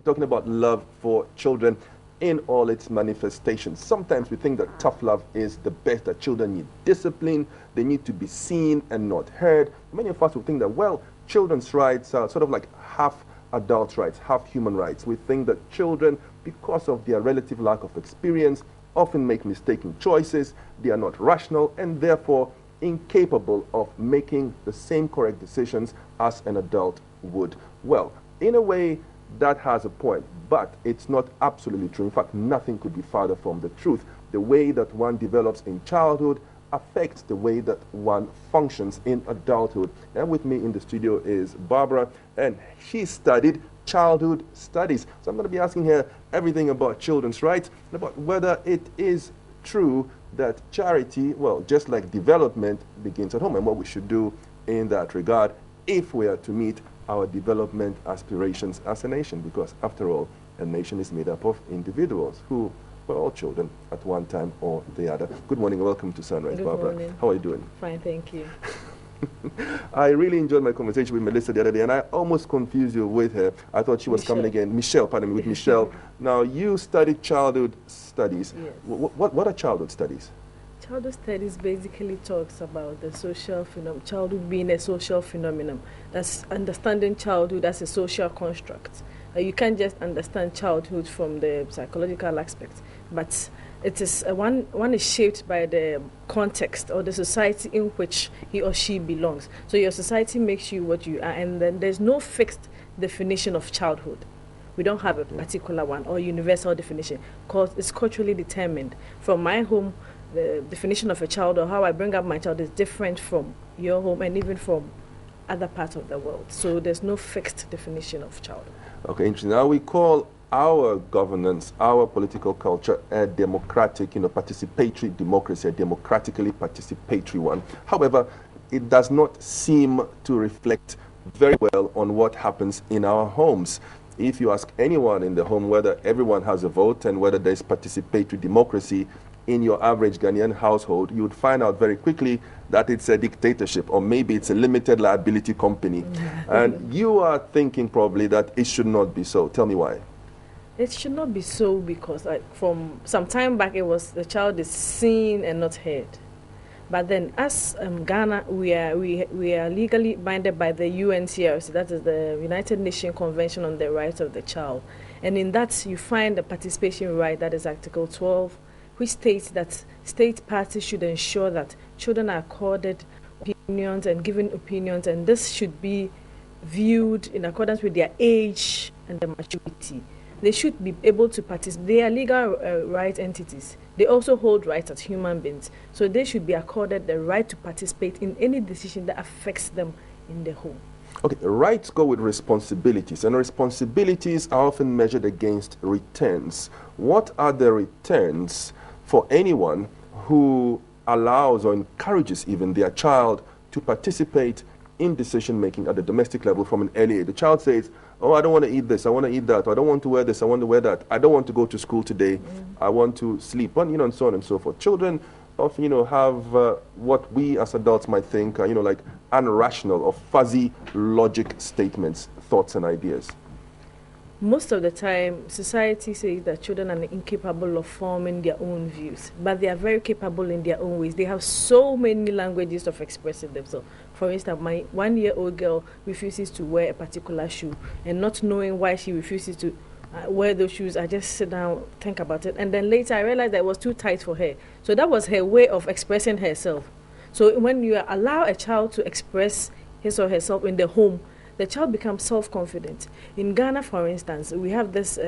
talking about love for children in all its manifestations. Sometimes we think that tough love is the best, that children need discipline, they need to be seen and not heard. Many of us will think that, well, children's rights are sort of like half adult rights, half human rights. We think that children, because of their relative lack of experience, often make mistaken choices, they are not rational, and therefore incapable of making the same correct decisions as an adult would. Well, in a way, that has a point, but it's not absolutely true. In fact, nothing could be farther from the truth. The way that one develops in childhood affects the way that one functions in adulthood. And with me in the studio is Barbara, and she studied childhood studies. So I'm going to be asking her everything about children's rights, and about whether it is true that charity, well, just like development, begins at home, and what we should do in that regard if we are to meet our development aspirations as a nation, because after all, a nation is made up of individuals who were all children at one time or the other. Good morning, welcome to Sunrise, Barbara. Good morning. How are you doing? Fine, thank you. I really enjoyed my conversation with Melissa the other day, and I almost confused you with her. I thought she was coming again. Michelle, pardon me, with Michelle. Now, you studied childhood studies. Yes. What are childhood studies? Childhood studies basically talks about the social phenomenon, childhood being a social phenomenon. That's understanding childhood as a social construct. You can't just understand childhood from the psychological aspect, but it is one is shaped by the context or the society in which he or she belongs. So your society makes you what you are, and then there's no fixed definition of childhood. We don't have a particular one or universal definition, because it's culturally determined. From my home, the definition of a child or how I bring up my child is different from your home and even from other parts of the world. So there's no fixed definition of childhood. Okay, interesting. Now we call our governance, our political culture, a democratic, participatory democracy, a democratically participatory one. However, it does not seem to reflect very well on what happens in our homes. If you ask anyone in the home whether everyone has a vote and whether there's participatory democracy in your average Ghanaian household, you would find out very quickly that it's a dictatorship, or maybe it's a limited liability company. And you are thinking probably that it should not be so. Tell me why. It should not be so because from some time back it was the child is seen and not heard. But then as Ghana, we are legally binded by the UNCRC, that is the United Nations Convention on the Rights of the Child. And in that you find the participation right, that is Article 12, which states that state parties should ensure that children are accorded opinions and given opinions, and this should be viewed in accordance with their age and their maturity. They should be able to participate. They are legal right entities. They also hold rights as human beings. So they should be accorded the right to participate in any decision that affects them in the home. Okay, rights go with responsibilities, and responsibilities are often measured against returns. What are the returns for anyone who allows or encourages even their child to participate in decision-making at the domestic level from an early age? The child says, oh, I don't want to eat this, I want to eat that, or I don't want to wear this, I want to wear that, I don't want to go to school today, I want to sleep, and so on and so forth. Children often, have what we as adults might think, like unrational or fuzzy logic statements, thoughts and ideas. Most of the time, society says that children are incapable of forming their own views, but they are very capable in their own ways. They have so many languages of expressing themselves. For instance, my 1-year-old girl refuses to wear a particular shoe, and not knowing why she refuses to wear those shoes, I just sit down, think about it, and then later I realized that it was too tight for her. So that was her way of expressing herself. So when you allow a child to express his or herself in the home, the child becomes self-confident. In Ghana, for instance, we have this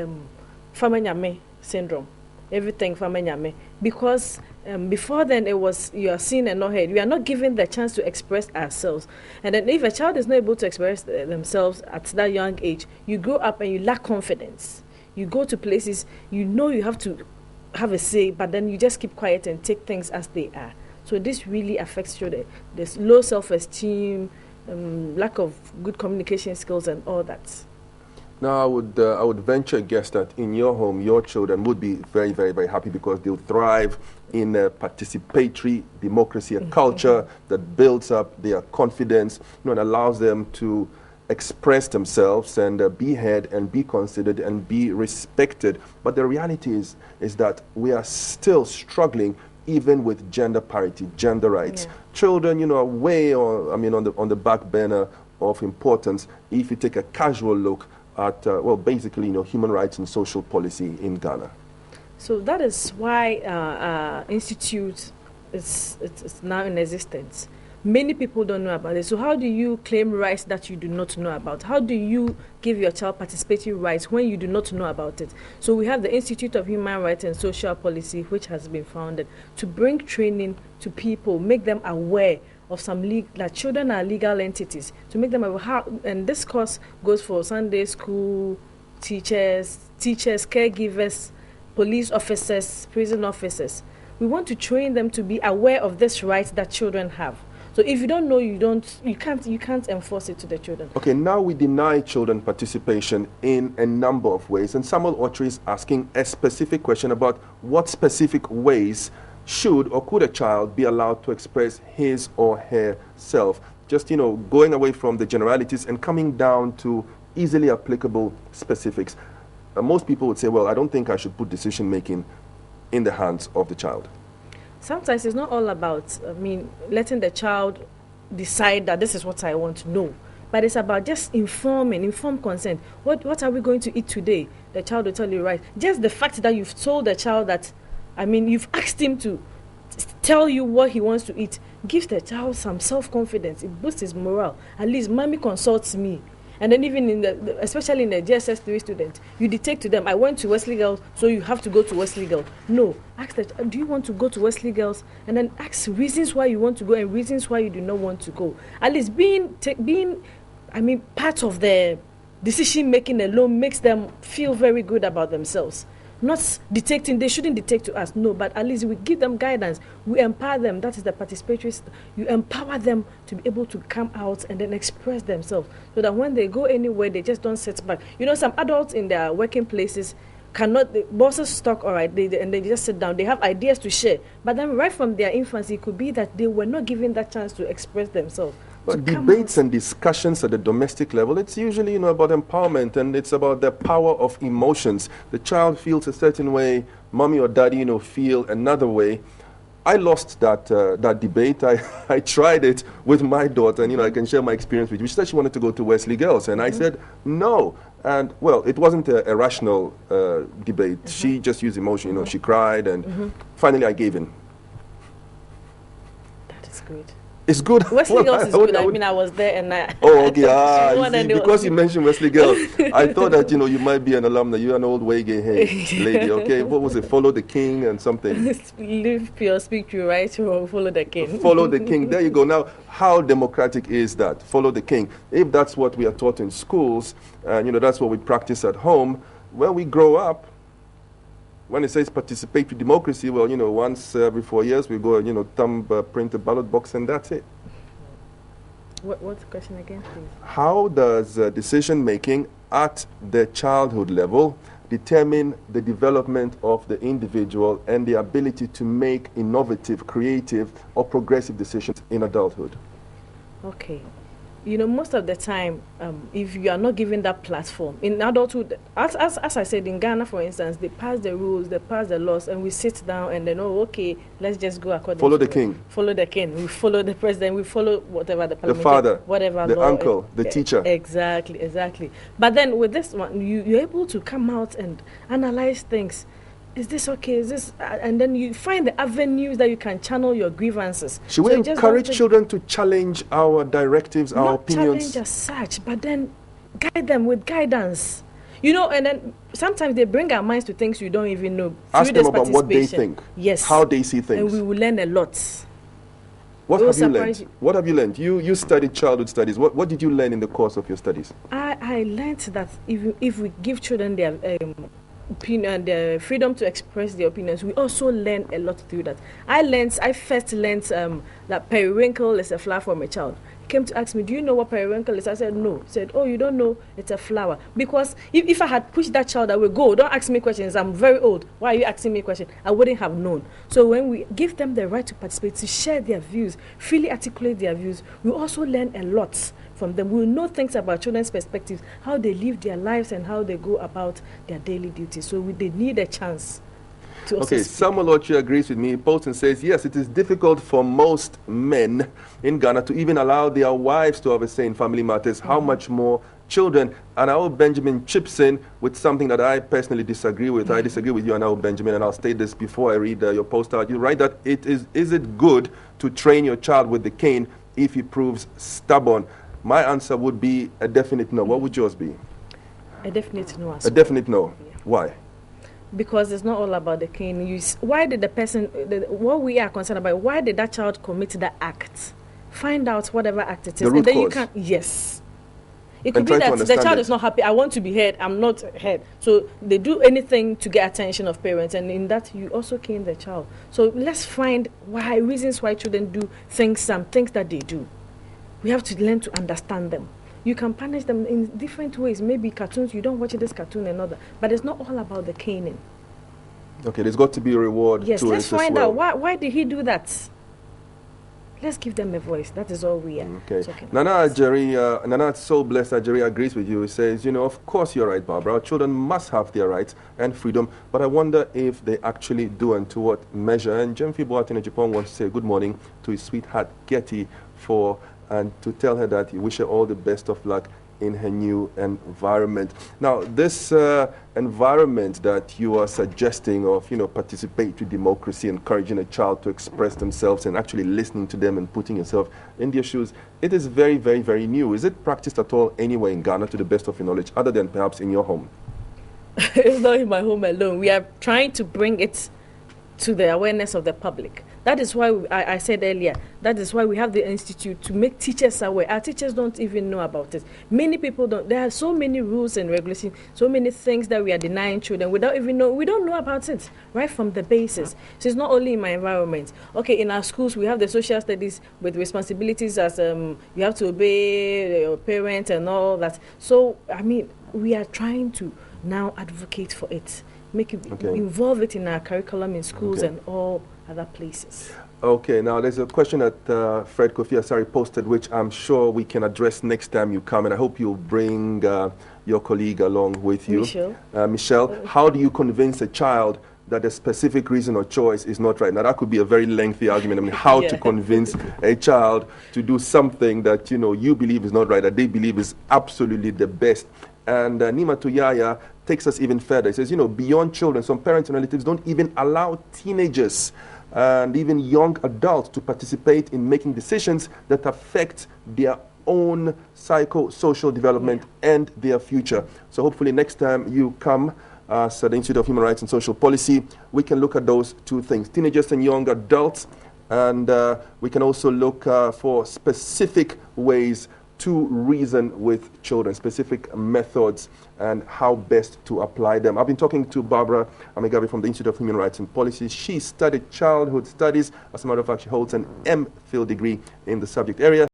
Famanyame syndrome. Everything Famanyame. Because before then, it was you are seen and not heard. We are not given the chance to express ourselves. And then if a child is not able to express themselves at that young age, you grow up and you lack confidence. You go to places, you have to have a say, but then you just keep quiet and take things as they are. So this really affects children. There's low self-esteem, lack of good communication skills and all that. Now, I would venture a guess that in your home, your children would be very, very, very happy because they'll thrive in a participatory democracy, a culture that builds up their confidence, and allows them to express themselves and be heard and be considered and be respected. But the reality is that we are still struggling even with gender parity, gender rights. Yeah. Children, are way on the back burner of importance if you take a casual look at, basically, human rights and social policy in Ghana. So that is why Institute is now in existence. Many people don't know about it. So how do you claim rights that you do not know about? How do you give your child participatory rights when you do not know about it? So we have the Institute of Human Rights and Social Policy, which has been founded to bring training to people, make them aware of that children are legal entities, to make them aware how, and this course goes for Sunday school teachers, caregivers, police officers, prison officers. We want to train them to be aware of this right that children have. So if you don't know, you can't enforce it to the children. Okay, now we deny children participation in a number of ways, and Samuel Autry is asking a specific question about what specific ways should or could a child be allowed to express his or herself. Just, going away from the generalities and coming down to easily applicable specifics. Most people would say, well, I don't think I should put decision making in the hands of the child. Sometimes it's not all about, letting the child decide that this is what I want to know. But it's about just informed consent. What are we going to eat today? The child will tell you, right. Just the fact that you've told the child that, you've asked him to tell you what he wants to eat, gives the child some self-confidence. It boosts his morale. At least mommy consults me. And then even especially in the GSS3 student, you dictate to them, I went to Wesley Girls, so you have to go to Wesley Girls. No, ask that, do you want to go to Wesley Girls? And then ask reasons why you want to go and reasons why you do not want to go. At least being part of the decision making alone makes them feel very good about themselves. Not dictating, they shouldn't dictate to us, no, but at least we give them guidance, we empower them. That is the participatory. You empower them to be able to come out and then express themselves, so that when they go anywhere, they just don't sit back. Some adults in their working places cannot, the bosses talk, all right, and they just sit down, they have ideas to share, but then right from their infancy, it could be that they were not given that chance to express themselves. But debates and discussions at the domestic level, it's usually, about empowerment, and it's about the power of emotions. The child feels a certain way, mommy or daddy, feel another way. I lost that debate. I tried it with my daughter, and, I can share my experience with you. She said she wanted to go to Wesley Girls, and I said no. And, well, it wasn't a rational debate. She just used emotion, she cried, and finally I gave in. That is good. It's good. Wesley Girls is good. I was there and I... Oh, okay. Because you mentioned Wesley Girls, I thought that, you might be an alumna. You're an old Wege lady, okay? What was it? Follow the King and something. Live pure, speak true, right? Follow the King. Follow the King. There you go. Now, how democratic is that? Follow the King. If that's what we are taught in schools, and, that's what we practice at home, when we grow up, when it says participatory democracy, well, once every 4 years we go and, print a ballot box and that's it. What's the question again, please? How does decision making at the childhood level determine the development of the individual and the ability to make innovative, creative, or progressive decisions in adulthood? Okay. Most of the time, if you are not given that platform in adulthood, as I said, in Ghana, for instance, they pass the rules, they pass the laws, and we sit down and then, okay, let's just go according follow to the king. Follow the king. We follow the president. We follow whatever the parliament, the father, whatever the law, uncle, the teacher. Exactly. But then with this one, you're able to come out and analyze things. Is this okay? Is this, and then you find the avenues that you can channel your grievances. Should we encourage children to challenge our directives, our opinions? Not challenge as such, but then guide them with guidance. And then sometimes they bring our minds to things you don't even know. Ask them about what they think. Yes. How they see things. And we will learn a lot. What have you learned? What have you learned? You studied childhood studies. What did you learn in the course of your studies? I learned that if we give children their opinion, the freedom to express their opinions, we also learn a lot through that. I first learned that periwinkle is a flower from a child. He came to ask me, do you know what periwinkle is? I said, no. He said, oh, you don't know? It's a flower. Because if I had pushed that child away, go, don't ask me questions, I'm very old, why are you asking me questions? I wouldn't have known. So when we give them the right to participate, to share their views, freely articulate their views, we also learn a lot from them. We'll know things about children's perspectives, how they live their lives and how they go about their daily duties. So they need a chance to also Okay, speak. Samuel Ochi agrees with me. Bolton says, yes, it is difficult for most men in Ghana to even allow their wives to have a say in family matters. How much more children? And Anao Benjamin chips in with something that I personally disagree with. I disagree with you, Anao Benjamin, and I'll state this before I read your post out. You write that is it good to train your child with the cane if he proves stubborn? My answer would be a definite no. What would yours be? A definite no. A definite no. Yeah. Why? Because it's not all about the cane. Why did the person, what we are concerned about, why did that child commit that act? Find out whatever act it is. The root and then cause. you can, yes. It could And be try to that the understand child it. is not happy. I want to be heard. I'm not heard. So they do anything to get attention of parents. And in that, you also cane the child. So let's find reasons why children do things, some things that they do. We have to learn to understand them. You can punish them in different ways. Maybe cartoons, you don't watch this cartoon and other. But it's not all about the caning. Okay, there's got to be a reward Yes, to let's it as find well. out why did he do that. Let's give them a voice. That is all we are Okay. talking Nana about. Jerry, Nana so blessed that Jerry agrees with you. He says, you know, of course you're right, Barbara. Our children must have their rights and freedom, but I wonder if they actually do and to what measure. And Jemfi Boateng Japan wants to say good morning to his sweetheart Getty and to tell her that he wishes her all the best of luck in her new environment. Now, this environment that you are suggesting of, you know, participatory democracy, encouraging a child to express themselves and actually listening to them and putting yourself in their shoes, it is very, very, very new. Is it practiced at all anywhere in Ghana to the best of your knowledge, other than perhaps in your home? It's not in my home alone. We are trying to bring it to the awareness of the public. That is why I said earlier, that is why we have the institute to make teachers aware. Our teachers don't even know about it. Many people don't. There are so many rules and regulations, so many things that we are denying children without even know. We don't know about it right from the basis. So it's not only in my environment. Okay, in our schools we have the social studies with responsibilities as you have to obey your parents and all that. So I mean, we are trying to now advocate for it. Make it involve it in our curriculum in schools and all other places. Okay, now there's a question that Fred Kofi Asari posted, which I'm sure we can address next time you come, and I hope you'll bring your colleague along with you. Michelle, how do you convince a child that a specific reason or choice is not right? Now that could be a very lengthy argument. I mean, how to convince a child to do something that, you know, you believe is not right, that they believe is absolutely the best. And Nima Tuyaya takes us even further. He says, you know, beyond children, some parents and relatives don't even allow teenagers and even young adults to participate in making decisions that affect their own psychosocial development and their future. So hopefully next time you come at the Institute of Human Rights and Social Policy, we can look at those two things, teenagers and young adults, and we can also look for specific ways to reason with children, specific methods and how best to apply them. I've been talking to Barbara Amegabi from the Institute of Human Rights and Policy. She studied childhood studies. As a matter of fact, she holds an MPhil degree in the subject area.